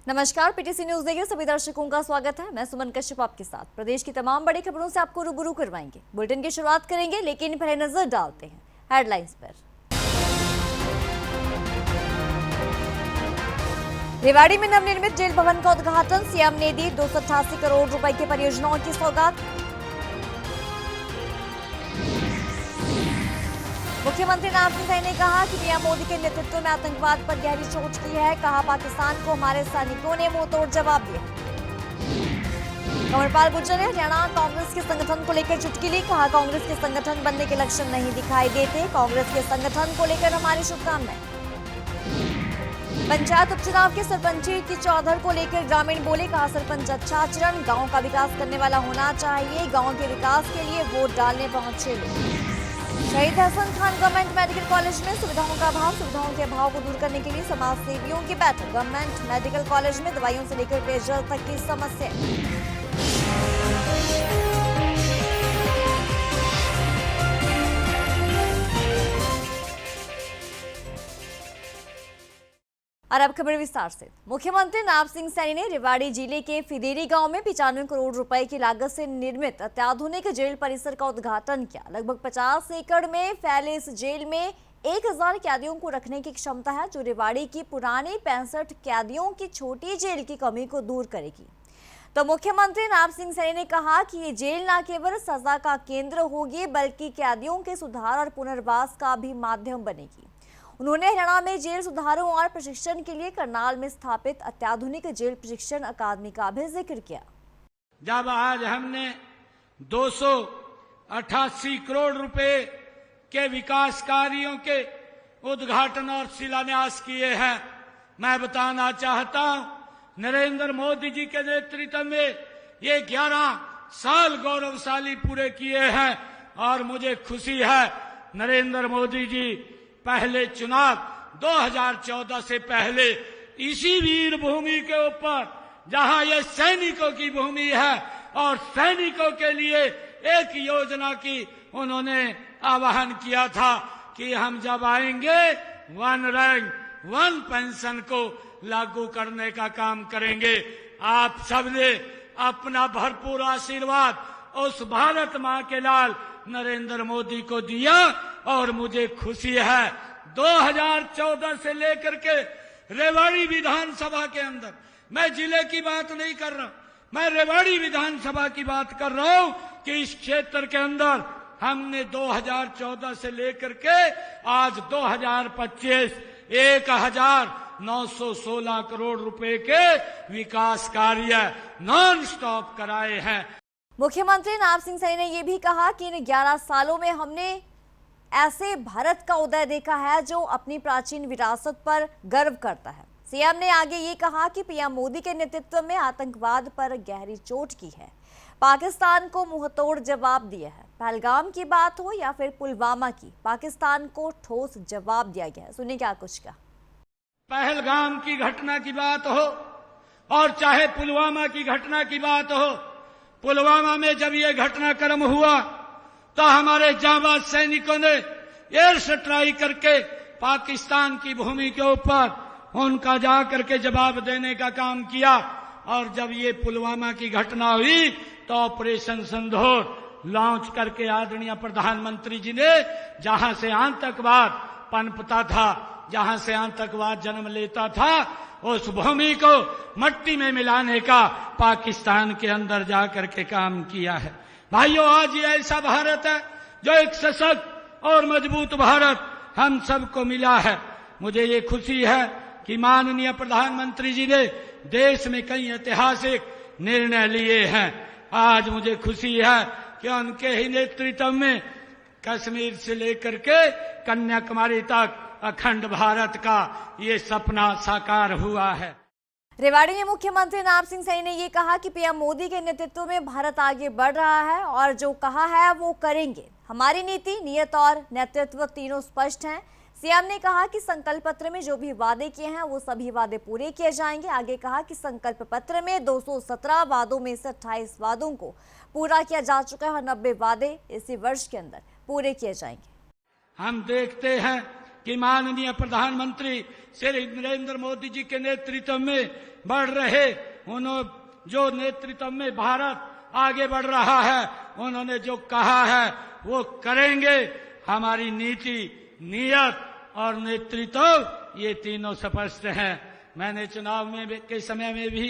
नमस्कार, PTC news देखिए सभी दर्शकों का स्वागत है। मैं सुमन कश्यप आपके साथ प्रदेश की तमाम बड़ी खबरों से आपको रूबरू करवाएंगे। बुलेटिन की शुरुआत करेंगे, लेकिन पहले नजर डालते हैं हेडलाइंस पर। रेवाड़ी में नवनिर्मित जेल भवन का उद्घाटन, सीएम ने दी 288 करोड़ रुपए की परियोजनाओं की सौगात। मुख्यमंत्री नारायण सिंह ने कहा कि पीएम मोदी के नेतृत्व में आतंकवाद पर गहरी चोट की है। कहा पाकिस्तान को हमारे सैनिकों ने मुंहतोड़ जवाब दिया। कंवरपाल गुर्जर ने हरियाणा कांग्रेस के संगठन को लेकर चुटकी ली। कहा कांग्रेस के संगठन बनने के लक्षण नहीं दिखाई देते। कांग्रेस के संगठन को लेकर हमारी शुभकामनाएं। पंचायत उपचुनाव के सरपंची की चौधर को लेकर ग्रामीण बोले। कहा सरपंच अच्छा आचरण, गांव का विकास करने वाला होना चाहिए। गांव के विकास के लिए वोट डालने पहुंचे लोग। Shaheed Hasan Khan government medical college में सुविधाओं का अभाव, सुविधाओं के अभाव को दूर करने के लिए समाज सेवियों की बैठक। गवर्नमेंट मेडिकल कॉलेज में दवाइयों से लेकर पेयजल तक की समस्या। और अब खबर विस्तार से। मुख्यमंत्री नारायण सिंह सैनी ने रेवाड़ी जिले के फिदेरी गांव में 95 करोड़ रुपए की लागत से निर्मित अत्याधुनिक जेल परिसर का उद्घाटन किया। लगभग 50 एकड़ में फैले इस जेल में 1000 कैदियों को रखने की क्षमता है, जो रेवाड़ी की पुरानी 65 कैदियों की छोटी जेल की कमी को दूर करेगी। तो मुख्यमंत्री नारायण सिंह सैनी ने कहा कि ये जेल न केवल सजा का केंद्र होगी, बल्कि कैदियों के सुधार और पुनर्वास का भी माध्यम बनेगी। उन्होंने हरियाणा में जेल सुधारों और प्रशिक्षण के लिए करनाल में स्थापित अत्याधुनिक जेल प्रशिक्षण अकादमी का भी जिक्र किया। जब आज हमने 288 करोड़ रुपए के विकास कार्यों के उद्घाटन और शिलान्यास किए हैं, मैं बताना चाहता हूं, नरेंद्र मोदी जी के नेतृत्व में ये 11 साल गौरवशाली पूरे किए हैं। और मुझे खुशी है, नरेंद्र मोदी जी पहले चुनाव 2014 से पहले इसी वीर भूमि के ऊपर, जहां ये सैनिकों की भूमि है और सैनिकों के लिए एक योजना की उन्होंने आह्वान किया था कि हम जब आएंगे 1 रैंक 1 पेंशन को लागू करने का काम करेंगे। आप सबने अपना भरपूर आशीर्वाद उस भारत मां के लाल नरेंद्र मोदी को दिया और मुझे खुशी है 2014 से लेकर के रेवाड़ी विधानसभा के अंदर, मैं जिले की बात नहीं कर रहा, मैं रेवाड़ी विधानसभा की बात कर रहा हूं कि इस क्षेत्र के अंदर हमने 2014 से लेकर के आज 2025 1916 करोड़ रुपए के विकास कार्य नॉन स्टॉप कराए हैं। मुख्यमंत्री नारायण सिंह सैनी ने यह भी कहा कि इन 11 सालों में हमने ऐसे भारत का उदय देखा है जो अपनी प्राचीन विरासत पर गर्व करता है। सीएम ने आगे ये कहा कि पीएम मोदी के नेतृत्व में आतंकवाद पर गहरी चोट की है, पाकिस्तान को मुंहतोड़ जवाब दिया है। पहलगाम की बात हो या फिर पुलवामा की, पाकिस्तान को ठोस जवाब दिया गया है। सुनिए क्या कुछ कहा। पहलगाम की घटना की बात हो और चाहे पुलवामा की घटना की बात हो, पुलवामा में जब ये घटनाक्रम हुआ तो हमारे जांबाज सैनिकों ने एयर स्ट्राइक करके पाकिस्तान की भूमि के ऊपर उनका जाकर के जवाब देने का काम किया। और जब ये पुलवामा की घटना हुई तो ऑपरेशन सिंदूर लॉन्च करके आदरणीय प्रधानमंत्री जी ने, जहां से आतंकवाद पनपता था, जहां से आतंकवाद जन्म लेता था, उस भूमि को मट्टी में मिलाने का पाकिस्तान के अंदर जाकर के काम किया है। भाइयों, आज ये ऐसा भारत है जो एक सशक्त और मजबूत भारत हम सबको मिला है। मुझे ये खुशी है कि माननीय प्रधानमंत्री जी ने देश में कई ऐतिहासिक निर्णय लिए हैं। आज मुझे खुशी है कि उनके ही नेतृत्व में कश्मीर से लेकर के कन्याकुमारी तक अखंड भारत का ये सपना साकार हुआ है। रेवाड़ी में मुख्यमंत्री नारायण सिंह सैनी ने यह कहा कि पीएम मोदी के नेतृत्व में भारत आगे बढ़ रहा है और जो कहा है वो करेंगे। हमारी नीति, नियत और नेतृत्व तीनों स्पष्ट हैं। सीएम ने कहा कि संकल्प पत्र में जो भी वादे किए हैं वो सभी वादे पूरे किए जाएंगे। आगे कहा कि संकल्प पत्र में 217 वादों में से 28 वादों को पूरा किया जा चुका है और 90 वादे इसी वर्ष के अंदर पूरे किए जाएंगे। हम देखते हैं कि माननीय प्रधानमंत्री श्री नरेंद्र मोदी जी के नेतृत्व में बढ़ रहे जो नेतृत्व में भारत आगे बढ़ रहा है, उन्होंने जो कहा है वो करेंगे। हमारी नीति, नियत और नेतृत्व ये तीनों स्पष्ट हैं। मैंने चुनाव के समय में भी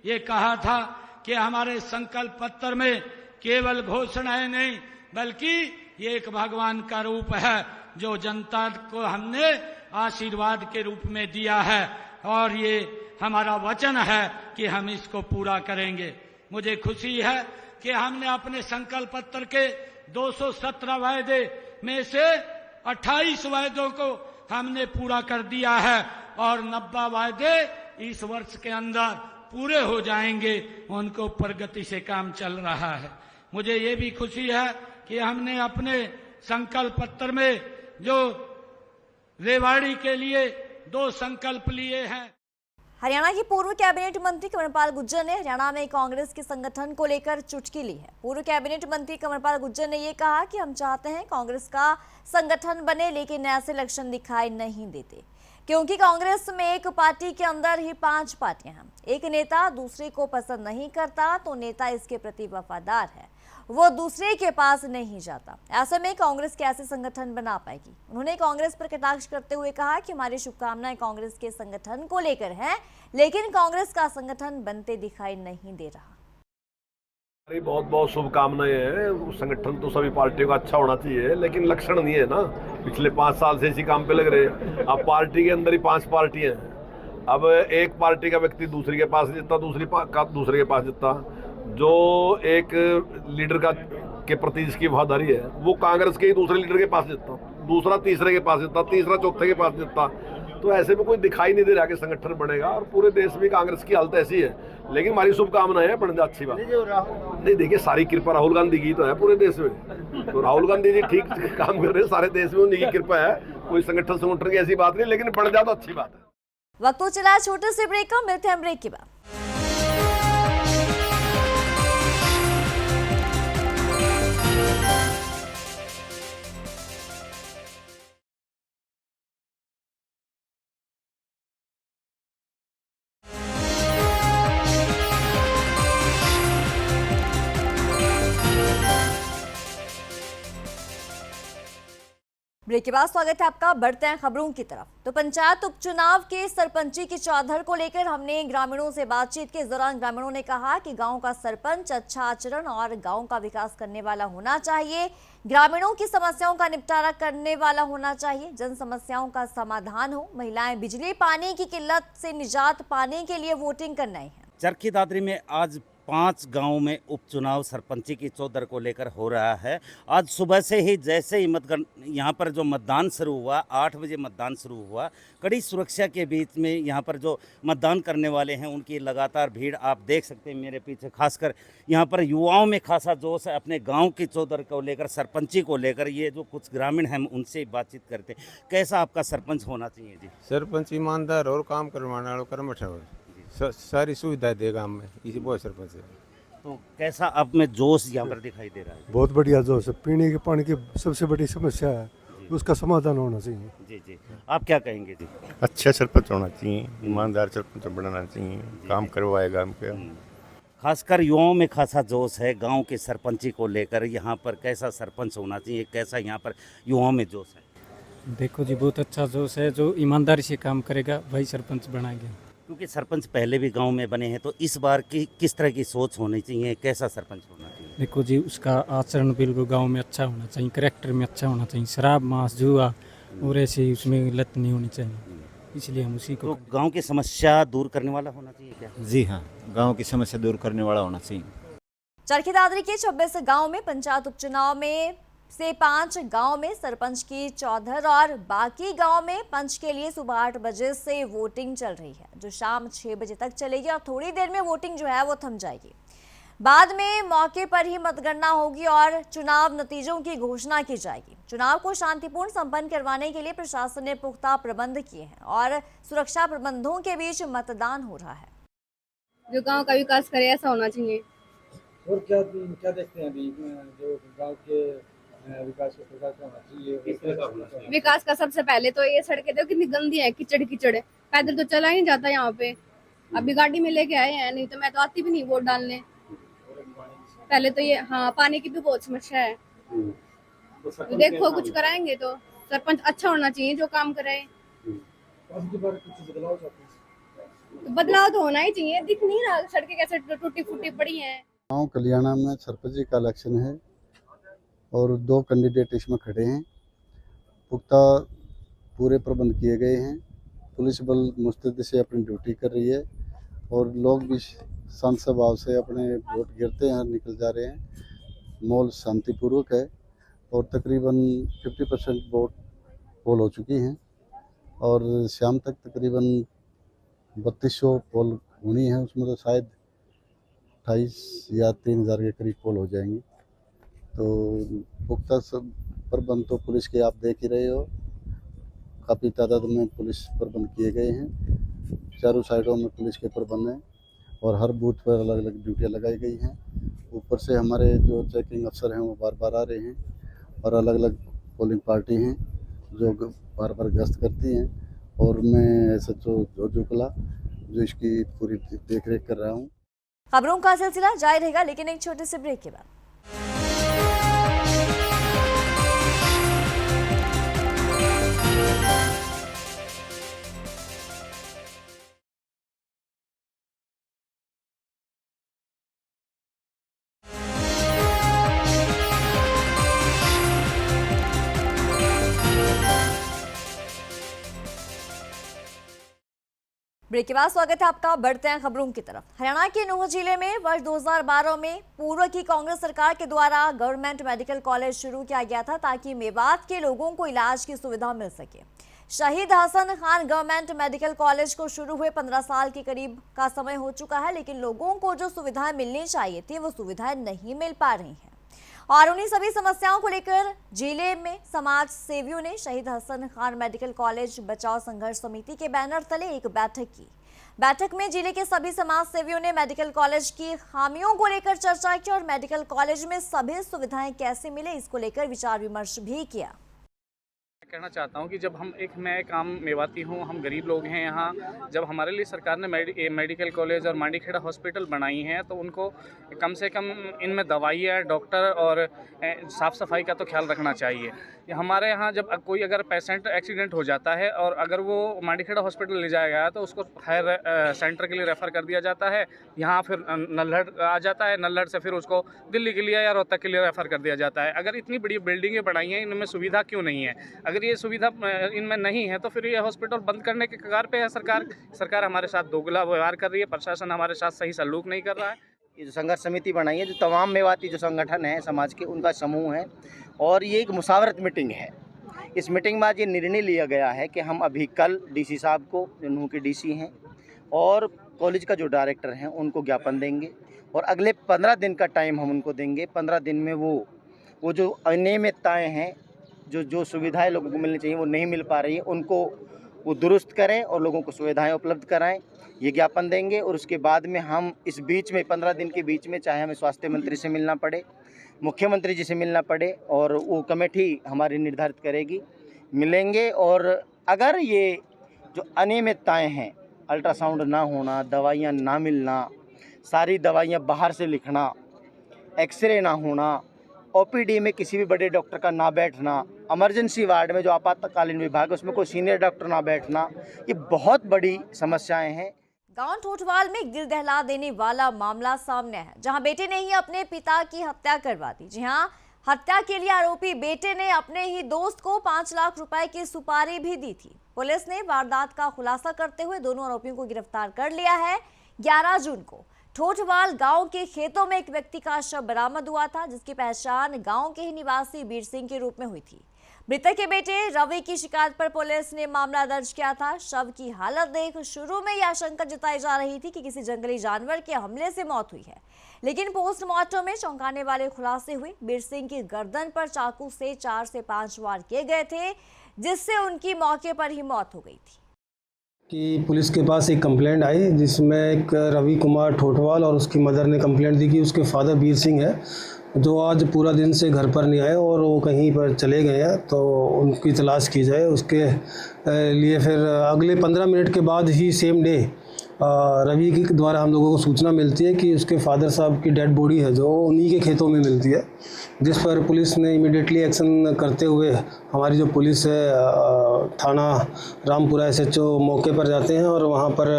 ये कहा था कि हमारे संकल्प पत्र में केवल घोषणाएं नहीं बल्कि ये एक भगवान का रूप है जो जनता को हमने आशीर्वाद के रूप में दिया है और ये हमारा वचन है कि हम इसको पूरा करेंगे। मुझे खुशी है कि हमने अपने संकल्प पत्र के 217 वायदे में से 28 वायदों को हमने पूरा कर दिया है और 90 वायदे इस वर्ष के अंदर पूरे हो जाएंगे। उनको प्रगति से काम चल रहा है। मुझे ये भी खुशी है कि हमने अपने संकल्प पत्र में जो रेवाड़ी के लिए 2 संकल्प लिए हैं। हरियाणा की पूर्व कैबिनेट मंत्री कंवरपाल गुर्जर ने हरियाणा में कांग्रेस के संगठन को लेकर चुटकी ली है। पूर्व कैबिनेट मंत्री कंवरपाल गुर्जर ने ये कहा कि हम चाहते हैं कांग्रेस का संगठन बने, लेकिन ऐसे लक्षण दिखाई नहीं देते क्योंकि कांग्रेस में एक पार्टी के अंदर ही 5 पार्टियां हैं। एक नेता दूसरे को पसंद नहीं करता तो नेता इसके प्रति वफादार है, वो दूसरे के पास नहीं जाता। ऐसे में कांग्रेस कैसे संगठन बना पाएगी? उन्होंने कांग्रेस पर कटाक्ष करते हुए कहा कि हमारी शुभकामनाएं कांग्रेस के संगठन को लेकर हैं, लेकिन कांग्रेस का संगठन बनते दिखाई नहीं दे रहा। बहुत बहुत शुभकामनाएं हैं। संगठन तो सभी पार्टियों का अच्छा होना चाहिए, लेकिन लक्षण नहीं है ना। पिछले 5 साल से इसी काम पे लग रहे हैं। अब पार्टी के अंदर ही 5 पार्टियां हैं। अब एक पार्टी का व्यक्ति दूसरी के पास जितना, दूसरे के पास जितना, जो एक लीडर के प्रति जिसकी वफादारी है वो कांग्रेस के ही दूसरे लीडर के पास जितना, दूसरा तीसरे के पास जितना, तीसरा चौथे के पास जितना। तो ऐसे में कोई दिखाई नहीं दे रहा कि संगठन बनेगा और पूरे देश में कांग्रेस की हालत ऐसी है। लेकिन हमारी शुभकामनाएं हैं, बन जाए अच्छी बात नहीं। देखिए, सारी कृपा राहुल गांधी की तो है पूरे देश में, तो राहुल गांधी जी ठीक काम कर रहे हैं सारे देश में, उन्हीं की कृपा है। कोई संगठन की ऐसी बात नहीं, लेकिन बन जाए तो अच्छी बात है। वक्त तो चला छोटे से ब्रेक का, मिलते हैं ब्रेक के बाद। ब्रेक के बाद स्वागत है आपका। बढ़ते हैं खबरों की तरफ। तो पंचायत उपचुनाव के सरपंची की चौधर को लेकर हमने ग्रामीणों से बातचीत के दौरान ग्रामीणों ने कहा कि गांव का सरपंच अच्छा आचरण और गांव का विकास करने वाला होना चाहिए, ग्रामीणों की समस्याओं का निपटारा करने वाला होना चाहिए, जन समस्याओं का समाधान हो। महिलाएं बिजली पानी की किल्लत से निजात पाने के लिए वोटिंग करना है। चरखी दादरी में आज 5 गांव में उपचुनाव सरपंची की चौधर को लेकर हो रहा है। आज सुबह से ही जैसे ही यहाँ पर जो मतदान शुरू हुआ, 8 बजे मतदान शुरू हुआ, कड़ी सुरक्षा के बीच में यहाँ पर जो मतदान करने वाले हैं उनकी लगातार भीड़ आप देख सकते हैं मेरे पीछे। खासकर यहाँ पर युवाओं में खासा जोश है अपने गांव की चौधर को लेकर, सरपंची को लेकर। ये जो कुछ ग्रामीण हैं उनसे बातचीत करते हैं। कैसा आपका सरपंच होना चाहिए जी? सरपंच ईमानदार और काम करवाने वाला कर्मठ हो, सारी सुविधा देगा हमें, इसी बहुत सरपंच है। तो कैसा आप में जोश यहाँ पर दिखाई दे रहा है? बहुत बढ़िया जोश है। पीने के पानी की सबसे बड़ी समस्या है, उसका समाधान होना चाहिए। जी जी, आप क्या कहेंगे जी? अच्छा सरपंच होना चाहिए, ईमानदार सरपंच बनाना चाहिए, काम करवाएगा हमको। खासकर युवाओं में खासा जोश है गांव के सरपंची को लेकर। यहाँ पर कैसा सरपंच होना चाहिए, कैसा यहाँ पर युवाओं में जोश है? देखो जी, बहुत अच्छा जोश है। जो ईमानदारी से काम करेगा वही सरपंच बनाएंगे। क्योंकि सरपंच पहले भी गांव में बने हैं, तो इस बार की किस तरह की सोच होनी चाहिए, कैसा सरपंच होना चाहिए? देखो जी, उसका आचरण बिल्कुल गांव में अच्छा होना चाहिए, करैक्टर में अच्छा होना चाहिए, शराब मांस जुआ और ऐसी उसमें लत नहीं होनी चाहिए, इसलिए हम उसी को। तो गांव की समस्या दूर करने वाला होना चाहिए क्या? जी हाँ, गांव की समस्या दूर करने वाला होना चाहिए। चरखी दादरी के 26 गांव में पंचायत उपचुनाव में से 5 गांव में सरपंच की चौधर और बाकी गांव में पंच के लिए सुबह 8 बजे से वोटिंग चल रही है, जो शाम 6 बजे तक चलेगी और थोड़ी देर में वोटिंग जो है वो थम जाएगी। बाद में मौके पर ही मतगणना होगी और चुनाव नतीजों की घोषणा की जाएगी। चुनाव को शांतिपूर्ण संपन्न करवाने के लिए प्रशासन ने पुख्ता प्रबंध किए हैं और सुरक्षा प्रबंधों के बीच मतदान हो रहा है। जो गांव का विकास करे ऐसा होना चाहिए। और क्या देखते हैं अभी जो गांव के विकास का सबसे पहले तो ये सड़कें देखो कितनी गंदी है, कीचड़ कीचड़ है, पैदल तो चला ही नहीं जाता यहाँ पे। अभी गाड़ी में लेके आए हैं, नहीं तो मैं तो आती भी नहीं वोट डालने। पहले तो ये हाँ, पानी की भी बहुत समस्या है। तो देखो कुछ कराएंगे तो सरपंच अच्छा होना चाहिए जो काम कराए। तो बदलाव तो होना ही चाहिए, दिख नहीं रहा सड़कें कैसे टूटी फूटी पड़ी हैं। गाँव कल्याणा में सरपंच जी का इलेक्शन है और 2 कैंडिडेट इसमें खड़े हैं। पुख्ता पूरे प्रबंध किए गए हैं। पुलिस बल मुस्तैदी से अपनी ड्यूटी कर रही है और लोग भी शांत स्वभाव से अपने वोट गिरते हैं, निकल जा रहे हैं। माहौल शांतिपूर्वक है और तकरीबन 50% वोट पोल हो चुकी हैं और शाम तक तकरीबन 3200 पोल होनी है। उसमें तो शायद 28 या 3000 के करीब पोल हो जाएंगी। तो पुख्ता सब प्रबंध तो पुलिस के आप देख ही रहे हो, काफ़ी तादाद में पुलिस प्रबंध किए गए हैं। चारों साइडों में पुलिस के प्रबंध हैं और हर बूथ पर अलग अलग ड्यूटियाँ लगाई गई हैं। ऊपर से हमारे जो चेकिंग अफसर हैं वो बार बार आ रहे हैं और अलग अलग पोलिंग पार्टी हैं जो बार बार गश्त करती हैं और मैं SHO जोजुकला जो इसकी पूरी देख रेख कर रहा हूँ। खबरों का सिलसिला जारी रहेगा, लेकिन एक छोटे से ब्रेक के बाद। ब्रेक के बाद स्वागत है आपका। बढ़ते हैं खबरों की तरफ। हरियाणा के नूंह जिले में वर्ष 2012 में पूर्व की कांग्रेस सरकार के द्वारा गवर्नमेंट मेडिकल कॉलेज शुरू किया गया था ताकि मेवात के लोगों को इलाज की सुविधा मिल सके। Shaheed Hasan Khan government medical college को शुरू हुए 15 साल के करीब का समय हो चुका है, लेकिन लोगों को जो सुविधाएं मिलनी चाहिए थी वो सुविधाएं नहीं मिल पा रही हैं और उन्हीं सभी समस्याओं को लेकर जिले में समाज सेवियों ने शहीद हसन खान मेडिकल कॉलेज बचाओ संघर्ष समिति के बैनर तले एक बैठक की। बैठक में जिले के सभी समाज सेवियों ने मेडिकल कॉलेज की खामियों को लेकर चर्चा की और मेडिकल कॉलेज में सभी सुविधाएं कैसे मिले इसको लेकर विचार विमर्श भी किया। कहना चाहता हूं कि जब मैं एक आम मेवाती हूं, हम गरीब लोग हैं यहाँ, जब हमारे लिए सरकार ने मेडिकल कॉलेज और मांडीखेड़ा हॉस्पिटल बनाई हैं तो उनको कम से कम इनमें दवाइयाँ, डॉक्टर और साफ़ सफाई का तो ख्याल रखना चाहिए। हमारे यहाँ जब कोई अगर पेशेंट एक्सीडेंट हो जाता है और अगर वो मांडीखेड़ा हॉस्पिटल ले जाया गया तो उसको हायर सेंटर के लिए रेफ़र कर दिया जाता है। यहाँ फिर नल्हड़ आ जाता है, नल्हड़ से फिर उसको दिल्ली के लिए या रोहतक के लिए रेफ़र कर दिया जाता है। अगर इतनी बड़ी बिल्डिंगें बनाई हैं, इनमें सुविधा क्यों नहीं है? अगर ये सुविधा इनमें नहीं है तो फिर ये हॉस्पिटल बंद करने के कगार पे है सरकार हमारे साथ दोगला व्यवहार कर रही है, प्रशासन हमारे साथ सही सलूक नहीं कर रहा है। ये जो संघर्ष समिति बनाई है, जो तमाम मेवाती जो संगठन है समाज के, उनका समूह है और ये एक मुशावरत मीटिंग है। इस मीटिंग में आज ये निर्णय लिया गया है कि हम अभी कल डीसी साहब को, जो नूंह के डीसी हैं, और कॉलेज का जो डायरेक्टर हैं उनको ज्ञापन देंगे और अगले 15 दिन का टाइम हम उनको देंगे। 15 दिन में वो जो अनियमितताएँ हैं, जो सुविधाएं लोगों को मिलनी चाहिए वो नहीं मिल पा रही है, उनको वो दुरुस्त करें और लोगों को सुविधाएं उपलब्ध कराएं, ये ज्ञापन देंगे। और उसके बाद में हम इस बीच में 15 दिन के बीच में चाहे हमें स्वास्थ्य मंत्री से मिलना पड़े, मुख्यमंत्री जी से मिलना पड़े और वो कमेटी हमारी निर्धारित करेगी, मिलेंगे। और अगर ये जो अनियमितताएँ हैं, अल्ट्रासाउंड ना होना, दवाइयाँ ना मिलना, सारी दवाइयाँ बाहर से लिखना, एक्सरे ना होना, OPD में किसी भी बड़े डॉक्टर का ना बैठना, इमरजेंसी वार्ड में जो आपातकालीन विभाग है उसमें कोई सीनियर डॉक्टर ना बैठना, ये बहुत बड़ी समस्याएं हैं। गांव ठोठवाल में दिल दहला देने वाला मामला सामने है, जहां बेटे ने ही अपने पिता की हत्या करवा दी। जी हां, हत्या के लिए आरोपी बेटे ने अपने ही दोस्त को 5 लाख रुपए की सुपारी भी दी थी। पुलिस ने वारदात का खुलासा करते हुए दोनों आरोपियों को गिरफ्तार कर लिया है। 11 जून को ठोठवाल गांव के खेतों में एक व्यक्ति का शव बरामद हुआ था, जिसकी पहचान गांव के ही निवासी बीर सिंह के रूप में हुई थी। मृतक के बेटे रवि की शिकायत पर पुलिस ने मामला दर्ज किया था। शव की हालत देख शुरू में यह आशंका जताई जा रही थी कि किसी जंगली जानवर के हमले से मौत हुई है, लेकिन पोस्टमार्टम में चौंकाने वाले खुलासे हुए। बीर सिंह की गर्दन पर चाकू से 4 से 5 वार किए गए थे, जिससे उनकी मौके पर ही मौत हो गई थी। कि पुलिस के पास एक कंप्लेंट आई जिसमें एक रवि कुमार ठोठवाल और उसकी मदर ने कंप्लेंट दी कि उसके फादर बीर सिंह है जो आज पूरा दिन से घर पर नहीं आए और वो कहीं पर चले गए हैं, तो उनकी तलाश की जाए। उसके लिए फिर अगले 15 मिनट के बाद ही सेम डे रवि के द्वारा हम लोगों को सूचना मिलती है कि उसके फादर साहब की डेड बॉडी है जो उन्हीं के खेतों में मिलती है, जिस पर पुलिस ने इमीडिएटली एक्शन करते हुए हमारी जो पुलिस है थाना रामपुरा SHO मौके पर जाते हैं और वहाँ पर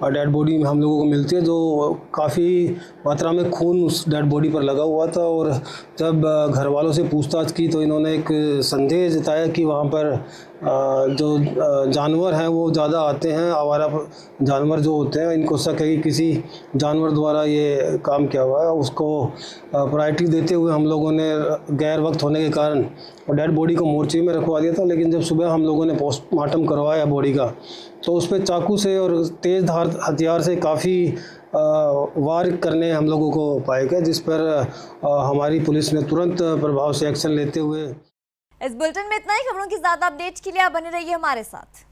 डेड बॉडी हम लोगों को मिलती है, जो काफ़ी मात्रा में खून उस डेड बॉडी पर लगा हुआ था। और जब घर वालों से पूछताछ की तो इन्होंने एक संदेह जताया कि वहाँ पर जो जानवर हैं वो ज़्यादा आते हैं, आवारा जानवर जो होते हैं, इनको शक है कि किसी जानवर द्वारा ये काम किया हुआ है। उसको प्रायोरिटी देते हुए हम लोगों ने गैर वक्त होने के कारण डेड बॉडी को मोर्चे में रखवा दिया था। लेकिन जब सुबह हम लोगों ने पोस्टमार्टम करवाया बॉडी का, तो उस पर चाकू से और तेज़ धार हथियार से काफ़ी वार करने हम लोगों को पाए गए, जिस पर हमारी पुलिस ने तुरंत प्रभाव से एक्शन लेते हुए। इस बुलेटिन में इतना ही। खबरों की ज़्यादा अपडेट्स के लिए आप बने रहिए हमारे साथ।